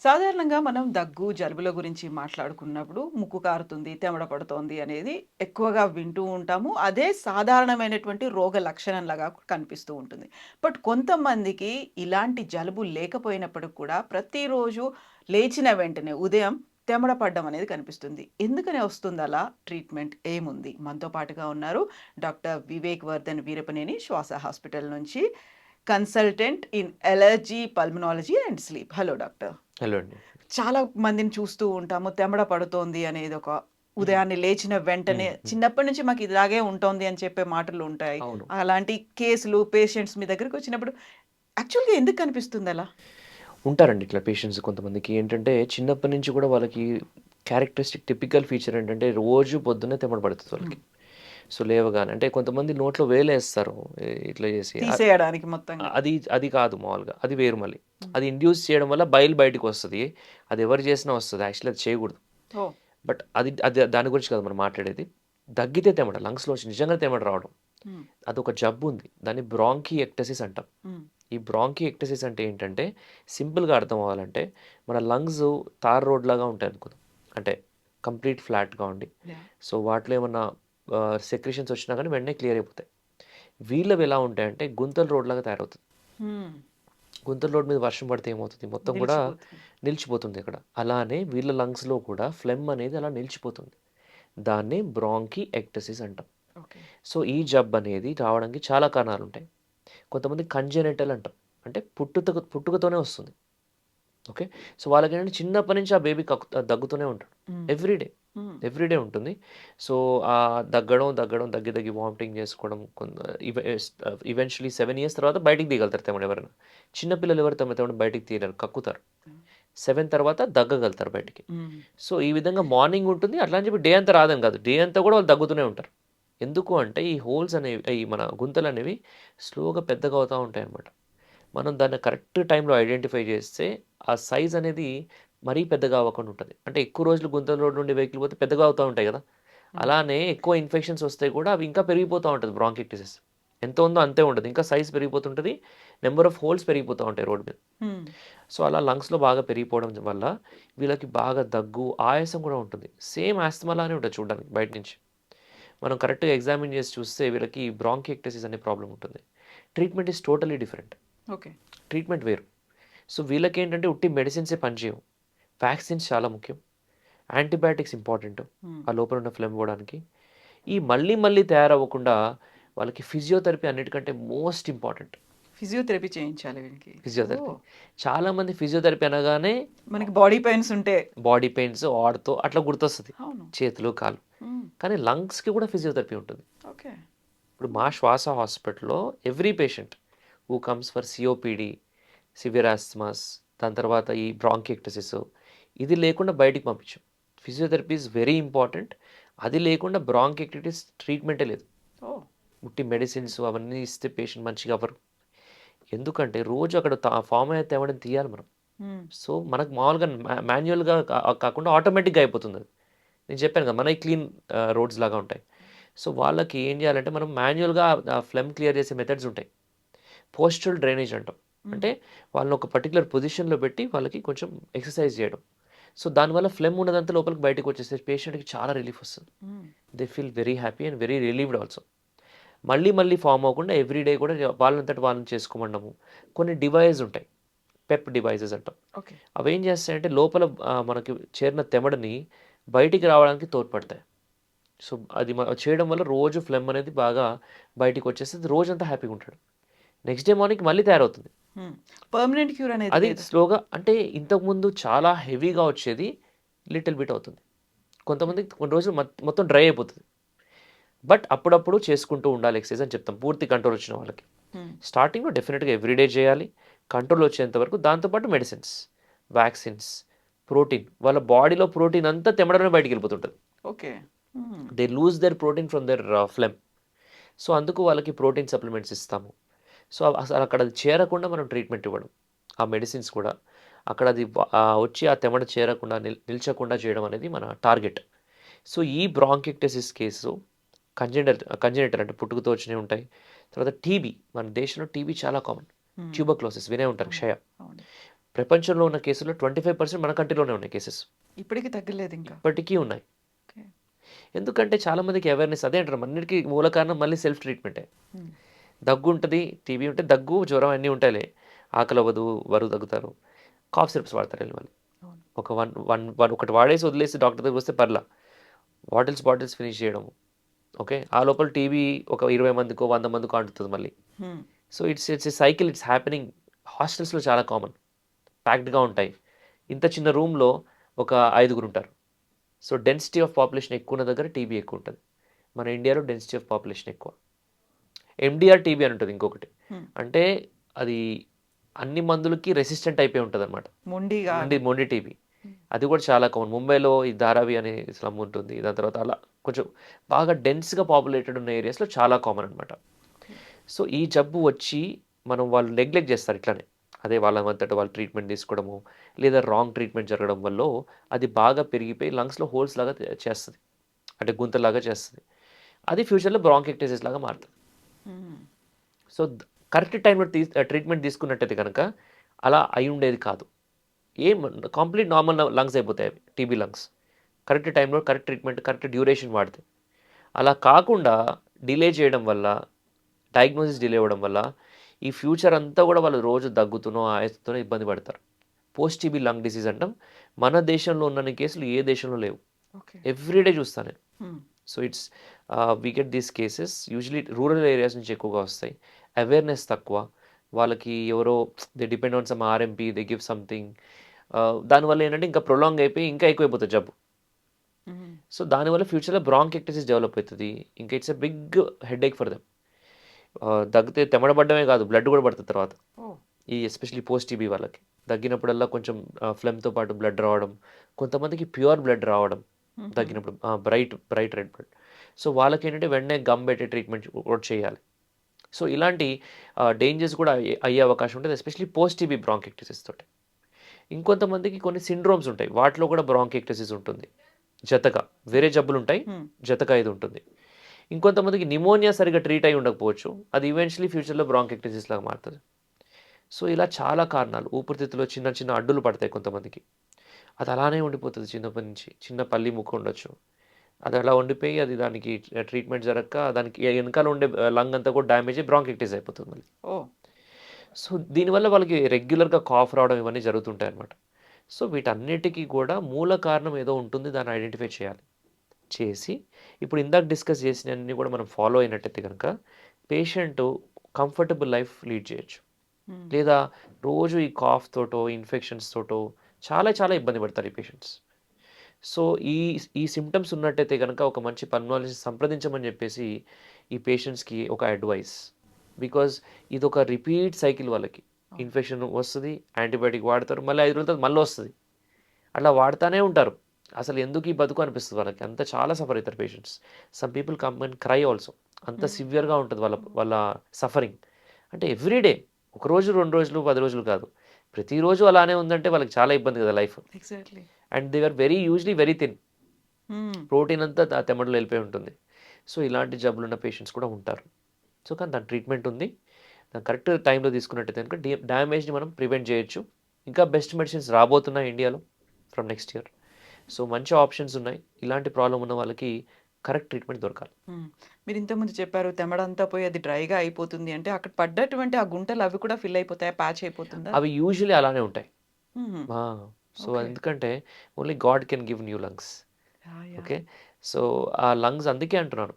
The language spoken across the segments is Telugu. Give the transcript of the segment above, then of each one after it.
సాధారణంగా మనం దగ్గు, జలుబుల గురించి మాట్లాడుకున్నప్పుడు ముక్కు కారుతుంది, చెమట పడుతోంది అనేది ఎక్కువగా వింటూ ఉంటాము. అదే సాధారణమైనటువంటి రోగ లక్షణంలాగా కనిపిస్తూ ఉంటుంది. బట్ కొంతమందికి ఇలాంటి జలుబు లేకపోయినప్పటికి కూడా ప్రతిరోజు లేచిన వెంటనే ఉదయం చెమట పడడం అనేది కనిపిస్తుంది. ఎందుకని వస్తుందలా? ట్రీట్మెంట్ ఏముంది? మనతో పాటుగా ఉన్నారు డాక్టర్ వివేక్ వర్ధన్ వీరపనేని శ్వాస హాస్పిటల్ నుంచి consultant in allergy, pulmonology and sleep. Hello doctor. Hello అండి. చాలా మందిని చూస్తూ ఉంటాము. చెమట పడుతోంది అనేది ఒక హ్మ్. ఉదయాన్నే లేచిన వెంటనే హ్మ్. హ్మ్. చిన్నప్పటి నుంచి మాకు ఇలాగే ఉంటోంది అని చెప్పే మాటలు ఉంటాయి. అవును. అలాంటి కేసులు, పేషెంట్స్ మీ దగ్గరికొచ్చినప్పుడు యాక్చువల్‌గా ఎందుకు కనిపిస్తుందలా? ఉంటారండి ఇట్లా పేషెంట్స్ కొంతమందికి ఏంటంటే, చిన్నప్పటి నుంచి కూడా వాళ్ళకి క్యారెక్టరిస్టిక్ టిపికల్ ఫీచర్ ఏంటంటే, రోజు పొద్దున్నే తెమ్మడ పడుతది హ్మ్. వాళ్ళకి. సో, లేవగానే అంటే కొంతమంది నోట్లో వేలేస్తారు. ఇట్లా చేసి తీసేయడానికి మొత్తంగా. అది అది కాదు మామూలుగా. అది వేరు మళ్ళీ. హ్మ్. అది ఇండ్యూస్ చేయడం వల్ల బైల్ బయటికొస్తది. అది ఎవరు చేసినా వస్తది. యాక్చువల్లీ అది చేయకూడదు. ఓహ్! బట్ అది అది దాని గురించి కాదు మనం మాట్లాడేది. దగ్గితే తెమడ లంగ్స్‌లోంచి నిజంగా తెమడ రావడం. హ్మ్. అదొక జబ్బుంది. దాన్ని బ్రాంకిఎక్టసిస్ అంటాం. హ్మ్. ఈ బ్రాంకిఎక్టసిస్ అంటే ఏంటంటే, సింపుల్‌గా అర్థం అవ్వాలంటే, మన లంగ్స్ తార్ రోడ్‌లాగా ఉంటాయనుకుందాం. అంటే కంప్లీట్ ఫ్లాట్‌గా ఉండి. యాహ్! సో, వాటిలో ఏమన్నా సెక్రీషన్స్ వచ్చినా గానీ వెంటనే క్లియర్ అయిపోతాయి. వీళ్ళవి ఎలా ఉంటాయంటే, గుంతల రోడ్‌లాగా తయారవుతది. హ్మ్. గుంతల రోడ్ మీద వర్షం పడితే ఏమవుతది? మొత్తం కూడా నిలిచిపోతుంది. నిలిచిపోతుంది ఇక్కడ. అలానే వీళ్ళ లంగ్స్‌లో కూడా ఫ్లెమ్ అనేది అలా నిలిచిపోతుంది. దాన్నే బ్రాంకిఎక్టసిస్ అంటాం. ఓకే. సో, ఈ జబ్బనేది రావడానికి చాలా కారణాలుంటాయి. కొంతమంది కంజెనిటల్ అంటాం. అంటే పుట్టుకతోనే వస్తుంది. ఓకే. సో, వాళ్ళకేంటంటే చిన్నప్పటి నుంచి ఆ బేబీ దగ్గుతూనే ఉంటాడు. హ్మ్. Every day. హ్మ్. ఎవ్రీ డే ఉంటుంది. సో, దగ్గడం, దగ్గి వామిటింగ్ చేసుకోవడం ఈవెన్చువల్లీ 7 ఇయర్స్ తర్వాత బయటికి తీయగలుగుతారు తెమడ ఎవరైనా. చిన్న పిల్లలు ఎవరు తెమడ బయటికి తీయలేరు. కక్కుతారు. హ్మ్. 7 తర్వాత దగ్గగలుగుతారు బయటికి. హ్మ్. సో, ఈ విధంగా మార్నింగ్ ఉంటుంది. అట్లా అని చెప్పి డే అంతా రాదని కాదు. డే అంతా కూడా వాళ్ళు దగ్గుతూనే ఉంటారు. ఎందుకు అంటే ఈ హోల్స్ అనేవి ఈ మన గుంతలనేవి స్లోగా పెద్దగా అవుతా ఉంటాయన్నమాట. మనం దాన్ని కరెక్ట్ టైంలో ఐడెంటిఫై చేస్తే, ఆ సైజ్ అనేది మరీ పెద్దగా అవ్వకుండా ఉంటది. అంటే ఎక్కువ రోజులు గుంతల రోడ్ నుండి వెహికల్ పోతే పెద్దగా అవుతా ఉంటాయి గదా! హ్మ్. అలానే ఎక్కువ ఇన్ఫెక్షన్స్ వస్తే కూడా అవి ఇంకా పెరిగిపోతా ఉంటది బ్రాంకైటిస్. ఎంత ఉందో అంతే ఉంటది. ఇంకా సైజ్ పెరిగిపోతుంటది. నంబర్ ఆఫ్ హోల్స్ పెరిగిపోతా ఉంటాయి రోడ్ మీద. హ్మ్. సో, అలా లంగ్స్‌లో బాగా పెరిగిపోవడం వల్ల వీళ్ళకి బాగా దగ్గు, ఆయాసం కూడా ఉంటుంది. సేమ్ ఆస్తమా లానే ఉంటది చూడడానికి బయట నుంచి. మనం కరెక్ట్‌గా ఎగ్జామిన్ చేసి చూస్తే వీళ్ళకి బ్రాంకైటిస్ అనే ప్రాబ్లమ్ ఉంటుంది. Treatment is totally different. Okay. Treatment వేరు. సో, వీళ్ళకేంటంటే ఉట్టి మెడిసిన్సే పనిచేయవు. వ్యాక్సిన్స్ చాలా ముఖ్యం. Antibiotics important. హ్మ్. ఆ లోపల ఉన్న ఫ్లెమ్ పోవడానికి. ఈ మళ్ళీ మళ్ళీ తయారవ్వకుండా వాళ్ళకి ఫిజియోథెరపీ అన్నిటికంటే మోస్ట్ ఇంపార్టెంట్. ఫిజియోథెరపీ చేయించాలి వీళ్ళకి. ఫిజియోథెరపీ. ఓహ్! చాలామంది ఫిజియోథెరపీ అనగానే మనకి బాడీ పెయిన్స్ ఉంటే బాడీ పెయిన్స్, ఆర్తో అట్లా గుర్తొస్తది. అవును. చేతులు, కాళ్ళు. హ్మ్. కానీ లంగ్స్‌కి కూడా ఫిజియోథెరపీ ఉంటుంది. ఓకే. ఇప్పుడు మా హ్మ్. శ్వాస హాస్పిటల్‌లో every patient who comes for COPD, severe asthmas, దాని తర్వాత ఈ బ్రాంకిఎక్టసిస్ ఇది లేకుండా బయటికి పంపించాం. Physiotherapy is very important. అది లేకుండా బ్రాంకిఎక్టిటిస్ ట్రీట్మెంటే లేదు. ఓహ్! ఉట్టి మెడిసిన్స్ అవన్నీ ఇస్తే పేషెంట్ మంచిగా అవ్వరు. ఎందుకంటే రోజు అక్కడ ఫార్మ్ అయ్యే తేవడం తీయాలి మనం. హ్మ్. సో, మనకు మామూలుగా మాన్యుయల్‌గా కాకుండా ఆటోమేటిక్‌గా అయిపోతుంది అది. నేను చెప్పాను కదా! మనయి క్లీన్ రోడ్స్ లాగా ఉంటాయి. సో, వాళ్ళకి ఏం చేయాలంటే మనం మాన్యుయల్‌గా ఆ ఫ్లెమ్ క్లియర్ చేసే మెథడ్స్ ఉంటాయి. పోస్చరల్ డ్రైనేజ్ అంటాం. హ్మ్. అంటే వాళ్ళని ఒక పర్టిక్యులర్ పొజిషన్‌లో పెట్టి వాళ్ళకి కొంచెం ఎక్సర్సైజ్ చేయడం. సో, దానివల్ల ఫ్లెమ్ ఉన్నదంతా లోపలికి బయటకి వచ్చేస్తే పేషెంట్‌కి చాలా రిలీఫ్ వస్తది. హ్మ్. They feel very happy and very relieved also. మళ్ళీ మళ్ళీ ఫార్మ్ అవ్వకుండా ఎవ్రీ డే కూడా వాళ్ళంతట వాళ్ళని చేసుకోమనడము. కొన్ని డివైస్ ఉంటాయి. పెప్ డివైసెస్ అంటాం. ఓకే. అవేం చేస్తాయంటే లోపల మనకి చేరిన తెమడని బయటికి రావడానికి తోడ్పడతాయి. సో, అది చేయడం వల్ల రోజు ఫ్లెమ్ అనేది బాగా బయటికొచ్చేస్తది. రోజంతా హ్యాపీగా ఉంటాడు. నెక్స్ట్ డే మార్నింగ్‌కి మళ్ళీ తయారవుతుంది. హ్మ్. పర్మనెంట్ క్యూర్ అనేది అది లేదా? స్లోగా అంటే ఇంతకుముందు చాలా హెవీగా వచ్చేది. లిటిల్ బిట్ అవుతుంది. హ్మ్. కొంతమందికి కొన్ని రోజులు మొత్తం డ్రై అయిపోతది. బట్ అప్పుడప్పుడు చేసుకుంటూ ఉండాలి ఎక్సర్సైజ్ అని చెప్తాం. పూర్తి కంట్రోల్ వచ్చిన వాళ్ళకి. హ్మ్. స్టార్టింగ్‌లో డెఫినిట్‌గా ఎవ్రీ డే చేయాలి. కంట్రోల్ వచ్చేంత వరకు. దాంతో పాటు మెడిసిన్స్, వాక్సిన్స్, ప్రోటీన్ వాళ్ళ బాడీలో ప్రోటీన్ అంతా తెమ్మడమే బయటికెళ్ళిపోతుంటది. Okay. Hmm. They lose their protein from their phlegm. So, అందుకు వాళ్ళకి ప్రోటీన్ సప్లిమెంట్స్ ఇస్తాము. సో, అసలు అక్కడ అది చేరకుండా మనం ట్రీట్మెంట్ ఇవ్వడం. ఆ మెడిసిన్స్ కూడా అక్కడ అది వచ్చి ఆ తెమడ చేరకుండా నిల్చకుండా చేయడం అనేది మన టార్గెట్. సో, ఈ బ్రాంకిక్టసిస్ కేసు కంజెనిటల్ అంటే పుట్టుకతో వచ్చినవి ఉంటాయి. తర్వాత టీబీ మన దేశంలో టీబీ చాలా కామన్. హ్మ్. ట్యూబర్క్లోసిస్ వినే ఉంటారు అవును. క్షయ. అవును. ప్రపంచంలో ఉన్న కేసుల్లో 25% మన కంట్రీలోనే ఉన్నాయి కేసెస్. ఇప్పటికి తగ్గలేదు ఇంకా. ఇప్పటికీ ఉన్నాయి. ఓకే. ఎందుకంటే చాలా మందికి అవేర్‌నెస్ అదే అంటారు. అన్నిటికి మూల కారణం మళ్ళీ సెల్ఫ్ ట్రీట్‌మెంటే. హ్మ్. దగ్గుంటది, టీబీ ఉంటే దగ్గు, జ్వరం అన్నీ ఉంటాయిలే. ఆకలవ్వదు, బరువు తగ్గుతారు. కాఫ్ సిరప్స్ వాడతారు ఎళ్లి మళ్ళీ. అవును. ఒక వన్ వన్ వన్ ఒకటి వాడేసి వదిలేసి డాక్టర్ దగ్గరికొస్తే పర్లా. బాటిల్స్ ఫినిష్ చేయడము. ఓకే. ఆ లోపల టీబీ ఒక 20 మందికో, 100 మందికో అంటుతది మళ్ళీ. హ్మ్. So, it's a cycle it's happening. హాస్టల్స్‌లో చాలా కామన్. ప్యాక్డ్‌గా ఉంటాయి. ఇంత చిన్న రూమ్‌లో ఒక ఐదుగురుంటారు. సో, డెన్సిటీ ఆఫ్ పాపులేషన్ ఎక్కువున్న దగ్గర టీబీ ఎక్కువుంటది. మన ఇండియాలో డెన్సిటీ ఆఫ్ పాపులేషన్ ఎక్కువ. ఎండీఆర్ టీబీ అని ఉంటది ఇంకొకటి. హ్మ్. అంటే అది అన్ని మందులకి రెసిస్టెంట్ అయిపోయి ఉంటదనమాట. మొండిగా. మొండి టీబీ. హ్మ్. అది కూడా చాలా కామన్. ముంబైలో ఈ ధారావి అనే స్లమ్ ఉంటుంది. దాని తర్వాత అలా కొంచెం బాగా డెన్స్‌గా పాపులేటెడ్ ఉన్న ఏరియాస్‌లో చాలా కామన్ అనమాట. ఓకే. సో, ఈ జబ్బు వచ్చి వాళ్ళు నెగ్లెక్ట్ చేస్తారు ఇట్లనే. అదే వాళ్ళంతట వాళ్ళు ట్రీట్మెంట్ తీసుకోవడము, లేదా రాంగ్ ట్రీట్మెంట్ జరగడం వల్లో అది బాగా పెరిగిపోయి లంగ్స్‌లో హోల్స్ లాగా చేస్తది. అంటే గుంతలాగా చేస్తది. అది ఫ్యూచర్‌లో బ్రాంకైటిస్ లాగా మారుతది. హ్మ్. సో, కరెక్ట్ టైమ్‌లో ట్రీట్మెంట్ తీసుకున్నట్టయితే గనక అలా అయ్యుండేది కాదు. ఏం కంప్లీట్ నార్మల్ లంగ్స్ అయిపోతాయి అవి. TB lungs. కరెక్ట్ టైమ్‌లో కరెక్ట్ ట్రీట్మెంట్, కరెక్ట్ డ్యూరేషన్ వాడితే. అలా కాకుండా డిలే చేయడం వల్ల, డయాగ్నోసిస్ డిలే అవ్వడం వల్ల, ఈ ఫ్యూచర్ అంతా గూడా వాళ్ళు రోజు దగ్గుతూనో, ఆయాసతోనో ఇబ్బంది పడతారు. పోస్ట్ టీబీ లంగ్ డిసీజ్ అంటాం. మన దేశంలో ఉన్నన్ని కేసులు ఏ దేశంలో లేవు. ఓకే. ఎవ్రీ డే చూస్తా నేను. Hmm. So, we get these cases usually rural areas నుంచి ఎక్కువగా వస్తాయి. అవేర్‌నెస్ తక్కువ. వాళ్ళకి ఎవరో they depend on some RMP, they give something. దానివల్ల ఏంటంటే ఇంకా ప్రొలాంగ్ అయిపోయి ఇంకా ఎక్కువైపోతది జబ్బు. హ్మ్. సో, దానివల్ల ఫ్యూచర్‌లో బ్రాంకైటిస్ డెవలప్ అయితది. ఇంకా it's a big headache for them. దగ్గితే తెమడ పడడమే కాదు బ్లడ్ కూడా పడతది తర్వాత. ఓహ్! ఈ ఎస్పెషల్లీ పోస్ట్ టీబీ వాళ్ళకి. దగ్గినప్పుడల్లా కొంచెం ఫ్లెమ్‌తో పాటు బ్లడ్ రావడం. కొంతమందికి ప్యూర్ బ్లడ్ రావడం హుహు. దగ్గినప్పుడు. Bright red blood. సో, వాళ్ళకేంటంటే వెంటనే గమ్ పెట్టి ట్రీట్మెంట్ కూడా చేయాలి. సో, ఇలాంటి డేంజర్స్ కూడా అయ్యే అవకాశం ఉంటది. ఎస్పెషల్లీ పోస్ట్ టీబీ బ్రాంకైటిస్ తోటి. ఇంకొంతమందికి కొన్ని సిండ్రోమ్స్ ఉంటాయి. వాటిలో కూడా బ్రాంకైటిస్ ఉంటుంది. జతగా. వేరే జబ్బులుంటాయి. హ్మ్. జతగా ఇది ఉంటుంది. ఇంకొంతమందికి నిమోనియా సరిగ్గా ట్రీట్ అయ్యి ఉండకపోవచ్చు. అది ఈవెన్చువల్లీ ఫ్యూచర్‌లో బ్రాంకైటిస్ లాగా మారుతది. సో, ఇలా చాలా కారణాలు. ఊపిరితిత్తులో చిన్న చిన్న అడ్డులు పడతాయి కొంతమందికి. అది అలానే ఉండిపోతది చిన్నప్పటి నుంచి. చిన్న పల్లి ముక్కు ఉండొచ్చు. అది అలా ఉండిపోయి అది దానికి ట్రీట్మెంట్ జరగక దానికి ఎనకాల ఉండే లంగ్ అంతా కూడా డ్యామేజ్ అయ్యి బ్రాంకైటిస్ అయిపోతది మళ్ళీ. ఓహ్! సో, దీనివల్ల వాళ్ళకి రెగ్యులర్‌గా కాఫ్ రావడం ఇవన్నీ జరుగుతుంటాయన్నమాట. సో, వీటన్నిటికి కూడా మూల కారణం ఏదో ఉంటుంది. దాన్ని ఐడెంటిఫై చేయాలి. చేసి ఇప్పుడు ఇందాక డిస్కస్ చేసినయన్నీ కూడా మనం ఫాలో అయినట్టయితే గనక పేషెంటు కంఫర్టబుల్ లైఫ్ లీడ్ చేయొచ్చు. హ్మ్. లేదా రోజు ఈ కాఫ్ తోటో, ఇన్ఫెక్షన్స్ తోటో చాలా చాలా ఇబ్బంది పడతారు ఈ పేషెంట్స్. సో, ఈ ఈ సింప్టమ్స్ ఉన్నట్టయితే గనక ఒక మంచి పల్మాలజిస్ట్ సంప్రదించమని చెప్పేసి ఈ పేషెంట్స్‌కి ఒక అడ్వైస్. బికాజ్ ఇదొక రిపీట్ సైకిల్ వాళ్ళకి. అవును. ఇన్ఫెక్షన్ వస్తది, యాంటీబయాటిక్ వాడతారు, మళ్ళీ 5 రోజుల తర్వాత మళ్ళొస్తది. అట్లా వాడతానే ఉంటారు. అసలు ఎందుకు ఈ బతుకు అనిపిస్తది వాళ్ళకి. అంత చాలా సఫర్ అయితారు patients. Some people come and cry also. అంత హ్మ్. సివియర్‌గా ఉంటది వాళ్ళ వాళ్ళ సఫరింగ్. అంటే ఎవ్రీ డే. ఒక రోజు, 2 రోజులు, 10 రోజులు కాదు. ప్రతిరోజు అలానే ఉందంటే వాళ్ళకి చాలా ఇబ్బంది కదా life. Exactly. And they are usually very thin. Hmm. Protein అంతా తెమ్మడలో వెళ్ళిపోయి ఉంటుంది. సో, ఇలాంటి జబ్బులున్న పేషెంట్స్ కూడా ఉంటారు. సో, కానీ దాని ట్రీట్మెంట్ ఉంది. దాన్ని కరెక్ట్ టైంలో తీసుకున్నట్టయితే గనుక డ్యామేజ్‌ని మనం ప్రివెంట్ చేయొచ్చు. ఇంకా బెస్ట్ మెడిసిన్స్ రాబోతున్నాయి ఇండియాలో ఫ్రమ్ నెక్స్ట్ ఇయర్. సో, మంచి ఆప్షన్స్ ఉన్నాయి. ఇలాంటి ప్రాబ్లమ్ ఉన్న వాళ్ళకి కరెక్ట్ ట్రీట్మెంట్ దొరకాలి. హ్మ్. మీరింతకుముందు చెప్పారు తెమడంతా పోయి అది డ్రైగా అయిపోతుంది అంటే, అక్కడ పడ్డటువంటి ఆ గుంటలు అవి కూడా ఫిల్ అయిపోతాయా? ప్యాచ్ అయిపోతుందా? అవి యూజువల్లీ అలానే ఉంటాయి. హుహు. ఆ! So, okay. ఎందుకంటే only God can give new lungs. Yeah! Yeah! Okay. So, ఆ లంగ్స్ అందుకే అంటున్నాను.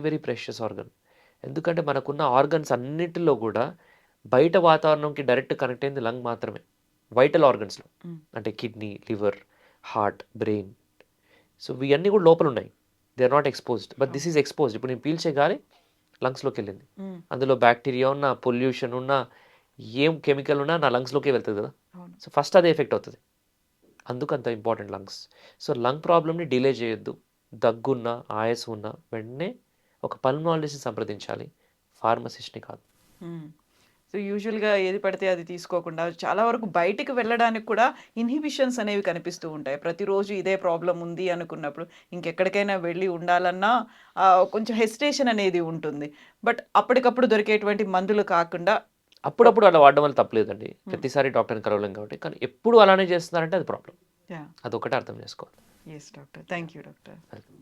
Very precious organ. ఎందుకంటే మనకున్న ఆర్గాన్స్ అన్నిటిలో గూడా బయట వాతావరణంకి డైరెక్ట్ కనెక్ట్ అయింది లంగ్ మాత్రమే. వైటల్ ఆర్గాన్స్‌లో. హ్మ్. అంటే kidney, liver, heart, brain. So, ఇవన్నీ గూడా లోపలున్నాయి. They are not exposed. But this అవును. Is exposed. ఇప్పుడు నేను పీల్చే గాలి లంగ్స్‌లోకెళ్ళింది. హ్మ్. అందులో బాక్టీరియా ఉన్నా, పొల్యూషన్ ఉన్నా, ఏం కెమికల్ ఉన్నా నా లంగ్స్‌లోకే వెళ్తది గదా! అవును. సో, ఫస్ట్ అదే ఎఫెక్ట్ అవుతది. అందుకంత ఇంపార్టెంట్ లంగ్స్. సో, లంగ్ ప్రాబ్లమ్‌ని డిలే చేయొద్దు. దగ్గున్నా, ఆయాసం ఉన్నా వెంటనే ఒక పల్మనాలజిస్ట్‌ని సంప్రదించాలి. ఫార్మసిస్ట్‌ని కాదు. హ్మ్. సో, యూజువల్‌గా ఏది పడితే అది తీసుకోకుండా చాలా వరకు బయటికి వెళ్ళడానికి కూడా ఇన్హిబిషన్స్ అనేవి కనిపిస్తూ ఉంటాయి. ప్రతిరోజు ఇదే ప్రాబ్లమ్ ఉంది అనుకున్నప్పుడు ఇంకెక్కడికైనా వెళ్ళి ఉండాలన్నా కొంచెం హెసిటేషన్ అనేది ఉంటుంది. బట్ అప్పటికప్పుడు దొరికేటువంటి మందులు కాకుండా అప్పుడప్పుడు అలా వాడడం వల్ల తప్పలేదండి. హ్మ్. ప్రతిసారి డాక్టర్‌ని కలవలేం కాబట్టి. కానీ ఎప్పుడు అలానే చేస్తున్నారంటే అది ప్రాబ్లమ్. యాహ్! అదొక్కటే అర్థం చేసుకోవాలి. Yes doctor. Thank you doctor. Welcome.